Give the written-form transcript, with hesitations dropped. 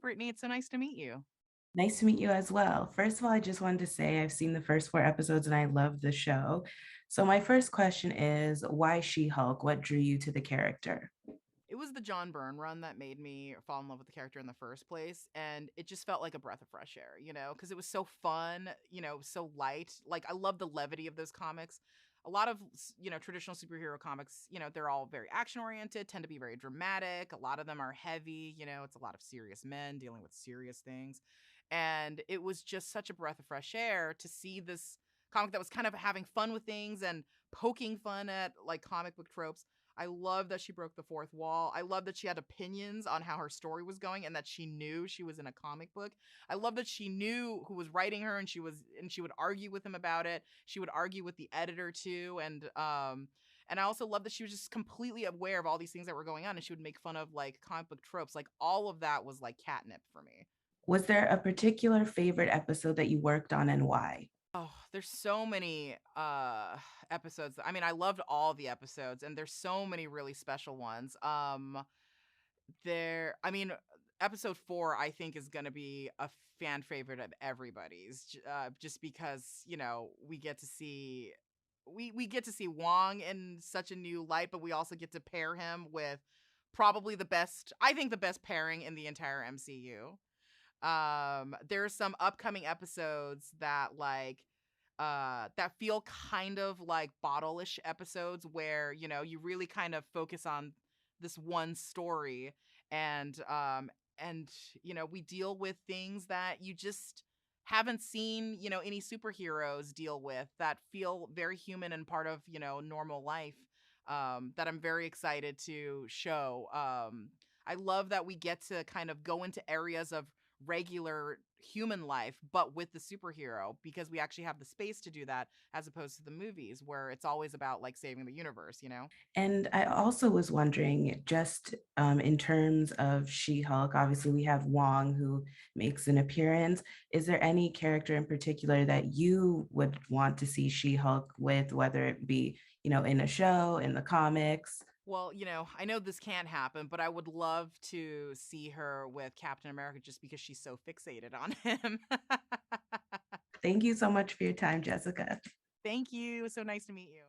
Brittany. It's so nice to meet you. Nice to meet you as well. First of all, I just wanted to say I've seen the first four episodes and I love the show. So, my first question is why She Hulk? What drew you to the character? It was the John Byrne run that made me fall in love with the character in the first place. And it just felt like a breath of fresh air, because it was so fun, so light. Like, I love the levity of those comics. A lot of, traditional superhero comics, they're all very action oriented, tend to be very dramatic. A lot of them are heavy, it's a lot of serious men dealing with serious things. And it was just such a breath of fresh air to see this comic that was kind of having fun with things and poking fun at like comic book tropes. I love that she broke the fourth wall. I love that she had opinions on how her story was going and that she knew she was in a comic book. I love that she knew who was writing her, and she would argue with him about it. She would argue with the editor too, and I also love that she was just completely aware of all these things that were going on, and she would make fun of like comic book tropes. Like all of that was like catnip for me. Was there a particular favorite episode that you worked on and why? Oh, there's so many episodes. I mean, I loved all the episodes, and there's so many really special ones. There I mean, episode 4, I think, is gonna be a fan favorite of everybody's, just because, we get to see we get to see Wong in such a new light, but we also get to pair him with probably the best pairing in the entire MCU. There's some upcoming episodes that, like, that feel kind of like bottle-ish episodes where, you really kind of focus on this one story and we deal with things that you just haven't seen, any superheroes deal with that feel very human and part of, normal life, that I'm very excited to show. I love that we get to kind of go into areas of regular human life, but with the superhero, because we actually have the space to do that as opposed to the movies where it's always about like saving the universe. And I also was wondering, just in terms of She Hulk, obviously we have Wong who makes an appearance. Is there any character in particular that you would want to see She Hulk with, whether it be, in a show, in the comics? Well, I know this can't happen, but I would love to see her with Captain America just because she's so fixated on him. Thank you so much for your time, Jessica. Thank you. So nice to meet you.